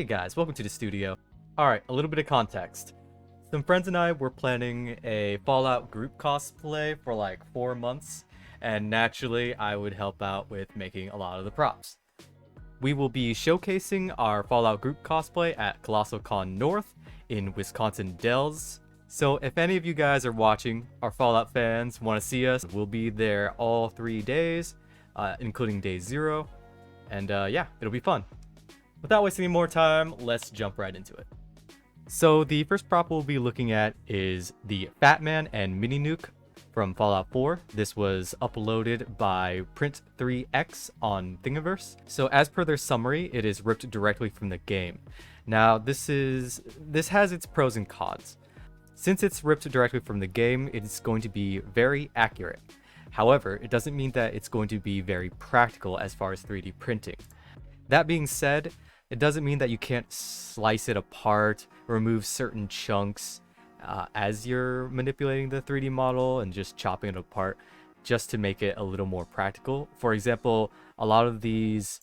Hey guys, welcome to the studio. Alright, a little bit of context. Some friends and I were planning a Fallout group cosplay for like 4 months, and naturally I would help out with making a lot of the props. We will be showcasing our Fallout group cosplay at Colossal Con North in Wisconsin Dells. So if any of you guys are watching, are Fallout fans, want to see us, we'll be there all 3 days, including day 0. And yeah, it'll be fun. Without wasting any more time, let's jump right into it. So the first prop we'll be looking at is the Fatman and Mini Nuke from Fallout 4. This was uploaded by Print3X on Thingiverse. So as per their summary, it is ripped directly from the game. Now this has its pros and cons. Since it's ripped directly from the game, it's going to be very accurate. However, it doesn't mean that it's going to be very practical as far as 3D printing. That being said, it doesn't mean that you can't slice it apart, remove certain chunks as you're manipulating the 3D model and just chopping it apart just to make it a little more practical. For example, a lot of these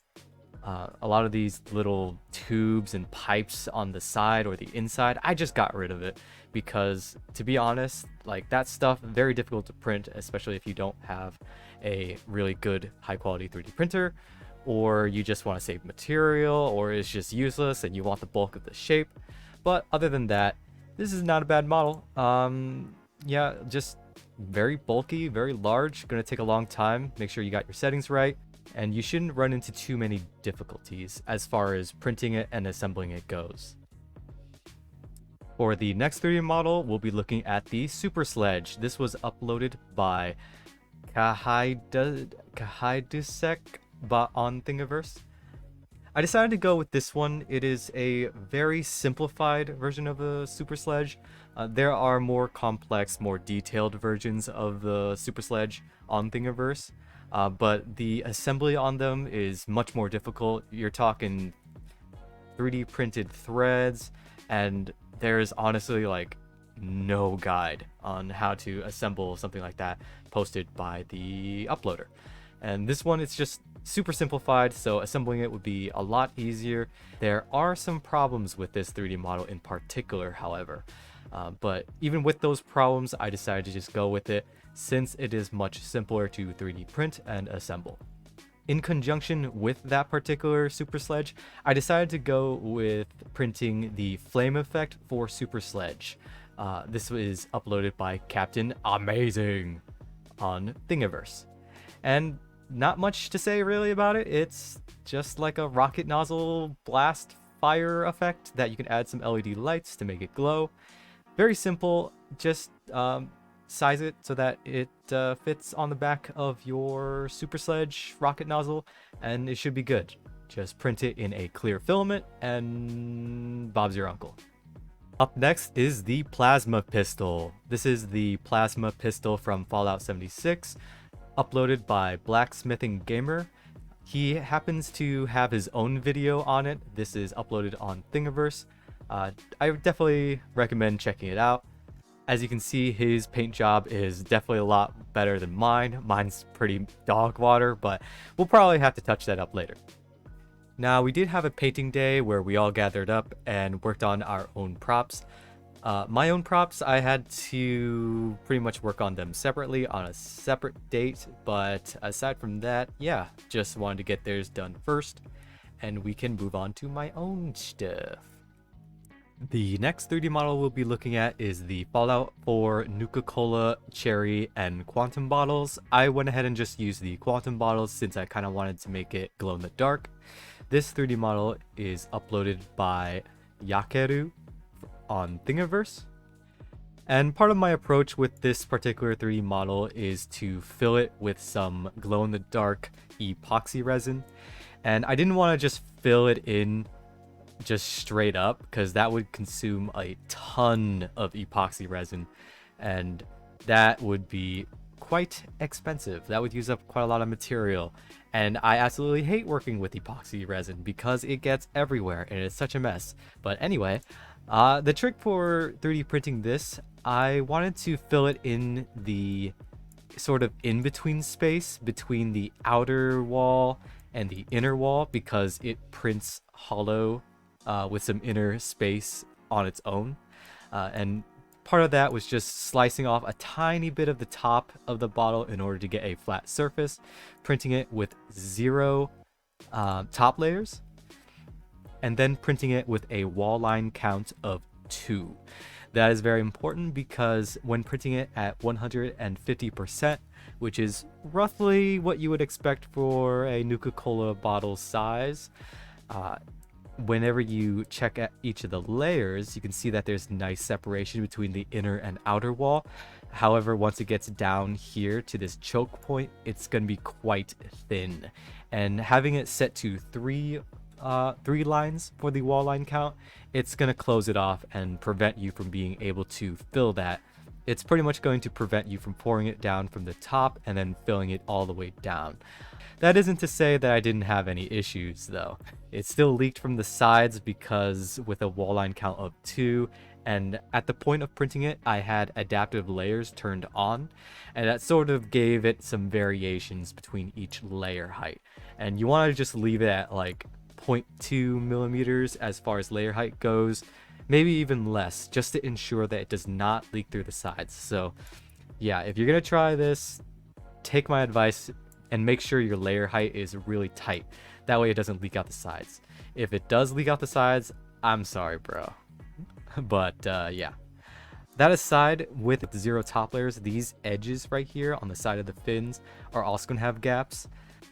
little tubes and pipes on the side or the inside, I just got rid of it because, to be honest, like that stuff very difficult to print, especially if you don't have a really good high quality 3D printer, or you just want to save material, or it's just useless and you want the bulk of the shape. But other than that, this is not a bad model. Yeah, just very bulky, very large, gonna take a long time. Make sure you got your settings right, and you shouldn't run into too many difficulties as far as printing it and assembling it goes. For the next 3D model, we'll be looking at the Super Sledge. This was uploaded by Kahidusek on Thingiverse. I decided to go with this one. It is a very simplified version of the Super Sledge. There are more complex, more detailed versions of the Super Sledge on Thingiverse, but the assembly on them is much more difficult. You're talking 3D printed threads, and there's honestly like no guide on how to assemble something like that posted by the uploader. And this one, it's just super simplified, so assembling it would be a lot easier. There are some problems with this 3D model in particular, however. But even with those problems, I decided to just go with it since it is much simpler to 3D print and assemble. In conjunction with that particular Super Sledge, I decided to go with printing the flame effect for Super Sledge. This was uploaded by Captain Amazing on Thingiverse. And not much to say really about it. It's just like a rocket nozzle blast fire effect that you can add some LED lights to make it glow. Very simple. Just size it so that it fits on the back of your Super Sledge rocket nozzle, and it should be good. Just print it in a clear filament and Bob's your uncle. Up next is the plasma pistol. This is the plasma pistol from Fallout 76, uploaded by Blacksmithing Gamer. He happens to have his own video on it. This is uploaded on Thingiverse. I would definitely recommend checking it out. As you can see, his paint job is definitely a lot better than mine. Mine's pretty dog water, but we'll probably have to touch that up later. Now, we did have a painting day where we all gathered up and worked on our own props. My own props, I had to pretty much work on them separately on a separate date, but aside from that, yeah, just wanted to get theirs done first, and we can move on to my own stuff. The next 3D model we'll be looking at is the Fallout 4 Nuka Cola, Cherry, and Quantum bottles. I went ahead and just used the Quantum bottles since I kind of wanted to make it glow in the dark. This 3D model is uploaded by Yakeru on Thingiverse. And part of my approach with this particular 3D model is to fill it with some glow-in-the-dark epoxy resin. And I didn't want to just fill it in just straight up, because that would consume a ton of epoxy resin, and that would be quite expensive. That would use up quite a lot of material, and I absolutely hate working with epoxy resin because it gets everywhere and it's such a mess. But anyway, the trick for 3D printing this, I wanted to fill it in the sort of in-between space between the outer wall and the inner wall, because it prints hollow with some inner space on its own. And part of that was just slicing off a tiny bit of the top of the bottle in order to get a flat surface, printing it with 0 top layers, and then printing it with a wall line count of 2. That is very important because when printing it at 150%, which is roughly what you would expect for a Nuka-Cola bottle size, whenever you check at each of the layers, you can see that there's nice separation between the inner and outer wall. However, once it gets down here to this choke point, it's going to be quite thin. And having it set to 3 lines for the wall line count, it's going to close it off and prevent you from being able to fill that. It's pretty much going to prevent you from pouring it down from the top and then filling it all the way down. That isn't to say that I didn't have any issues though. It still leaked from the sides because with a wall line count of 2, and at the point of printing it, I had adaptive layers turned on, and that sort of gave it some variations between each layer height. And you want to just leave it at like 0.2 millimeters as far as layer height goes, maybe even less, just to ensure that it does not leak through the sides. So yeah, if you're gonna try this, take my advice and make sure your layer height is really tight. That way it doesn't leak out the sides. If it does leak out the sides, I'm sorry, bro. But yeah. That aside, with 0 top layers, these edges right here on the side of the fins are also gonna have gaps,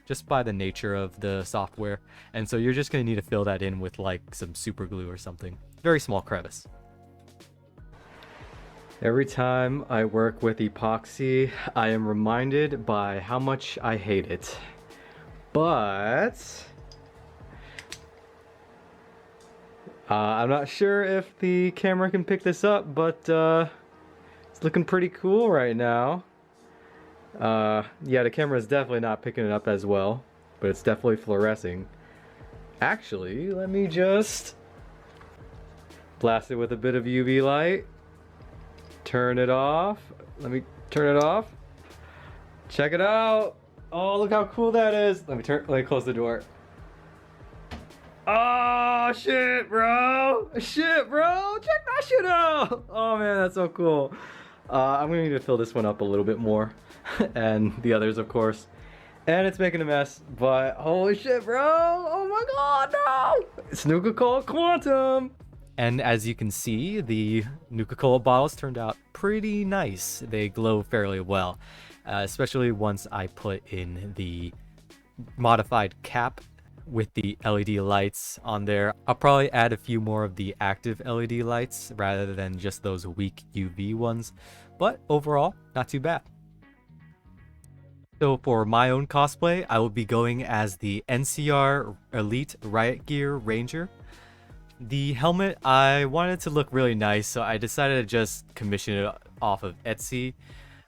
just by the nature of the software. And so you're just gonna need to fill that in with like some super glue or something. Very small crevice. Every time I work with epoxy, I am reminded by how much I hate it. But I'm not sure if the camera can pick this up, but it's looking pretty cool right now. Yeah, the camera is definitely not picking it up as well, but it's definitely fluorescing. Actually, let me just blast it with a bit of UV light. Turn it off. Let me turn it off. Check it out. Oh, look how cool that is. Let me close the door. Oh, shit, bro. Shit, bro. Check that shit out. Oh, man, that's so cool. I'm gonna need to fill this one up a little bit more. And the others, of course. And it's making a mess, but holy shit, bro. Oh my god, no. It's Nuka-Cola Quantum. And as you can see, the Nuka-Cola bottles turned out pretty nice. They glow fairly well, especially once I put in the modified cap with the LED lights on there. I'll probably add a few more of the active LED lights rather than just those weak UV ones, but overall, not too bad. So for my own cosplay, I will be going as the NCR Elite Riot Gear Ranger. The helmet, I wanted to look really nice, so I decided to just commission it off of Etsy.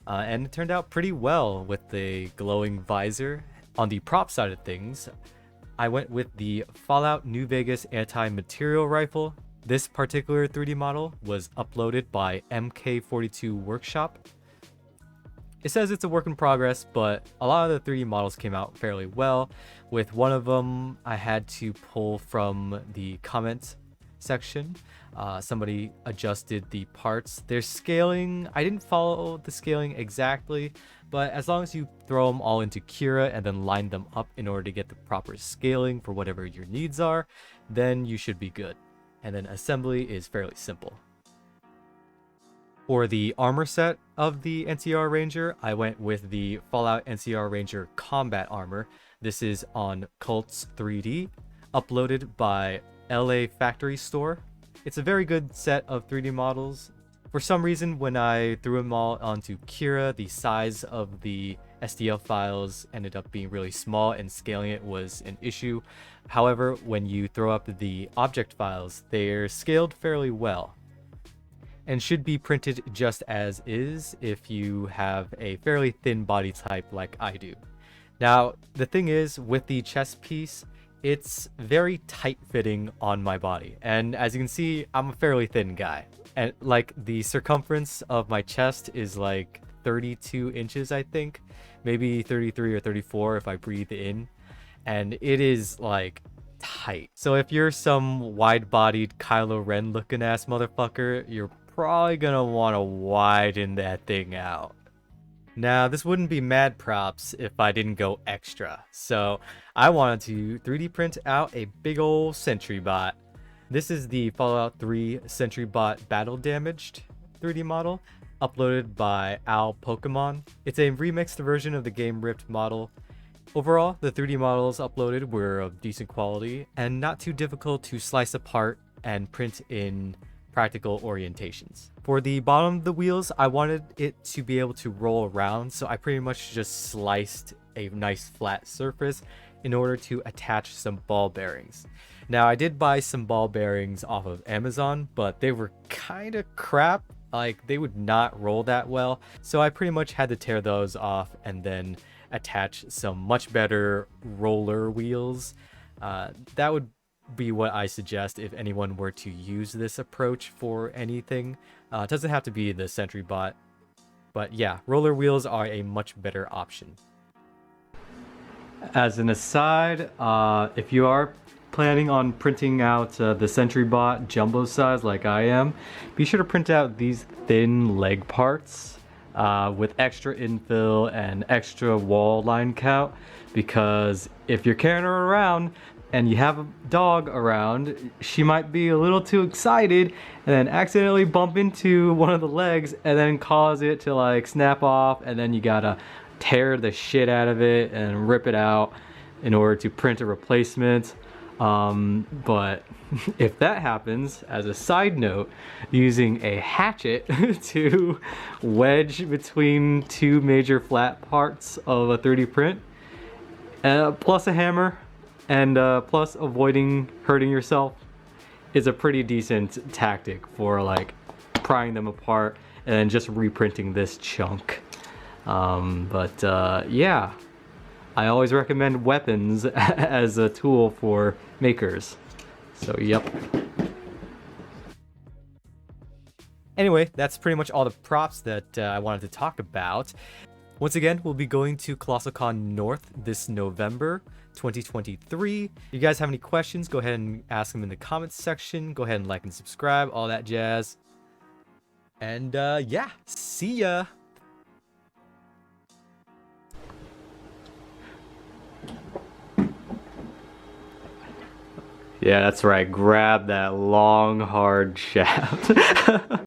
And it turned out pretty well with the glowing visor. On the prop side of things, I went with the Fallout New Vegas anti-material rifle. This particular 3D model was uploaded by MK42 Workshop. It says it's a work in progress, but a lot of the 3D models came out fairly well. With one of them, I had to pull from the comments section. Somebody adjusted the parts. Their scaling, I didn't follow the scaling exactly, but as long as you throw them all into Cura and then line them up in order to get the proper scaling for whatever your needs are, then you should be good. And then assembly is fairly simple. For the armor set of the NCR Ranger, I went with the Fallout NCR Ranger Combat Armor. This is on Cults 3D, uploaded by LA Factory Store. It's a very good set of 3D models. For some reason, when I threw them all onto Cura, the size of the STL files ended up being really small and scaling it was an issue. However, when you throw up the object files, they're scaled fairly well and should be printed just as is if you have a fairly thin body type like I do. Now, the thing is, with the chest piece, it's very tight fitting on my body. And as you can see, I'm a fairly thin guy. And like the circumference of my chest is like 32 inches, I think. Maybe 33 or 34 if I breathe in. And it is like tight. So if you're some wide-bodied Kylo Ren looking ass motherfucker, you're probably gonna want to widen that thing out. Now, this wouldn't be mad props if I didn't go extra. So I wanted to 3D print out a big ol' Sentry Bot. This is the Fallout 3 Sentry Bot Battle Damaged 3D model, uploaded by Al Pokemon. It's a remixed version of the game ripped model. Overall, the 3D models uploaded were of decent quality and not too difficult to slice apart and print in practical orientations. For the bottom of the wheels, I wanted it to be able to roll around, so I pretty much just sliced a nice flat surface in order to attach some ball bearings. Now, I did buy some ball bearings off of Amazon, but they were kind of crap. Like, they would not roll that well, so I pretty much had to tear those off and then attach some much better roller wheels. That would be what I suggest if anyone were to use this approach for anything. It doesn't have to be the Sentry Bot, but yeah, roller wheels are a much better option. As an aside, if you are planning on printing out the Sentry Bot jumbo size like I am, be sure to print out these thin leg parts with extra infill and extra wall line count, because if you're carrying her around and you have a dog around, she might be a little too excited and then accidentally bump into one of the legs and then cause it to like snap off, and then you gotta tear the shit out of it and rip it out in order to print a replacement. But if that happens, as a side note, using a hatchet to wedge between two major flat parts of a 3D print, plus a hammer, and plus avoiding hurting yourself, is a pretty decent tactic for like prying them apart and then just reprinting this chunk. Yeah, I always recommend weapons as a tool for makers. So, yep. Anyway, that's pretty much all the props that I wanted to talk about. Once again, we'll be going to ColossalCon North this November 2023. If you guys have any questions, go ahead and ask them in the comments section. Go ahead and like and subscribe, all that jazz. And yeah, see ya! Yeah, that's right. Grab that long, hard shaft.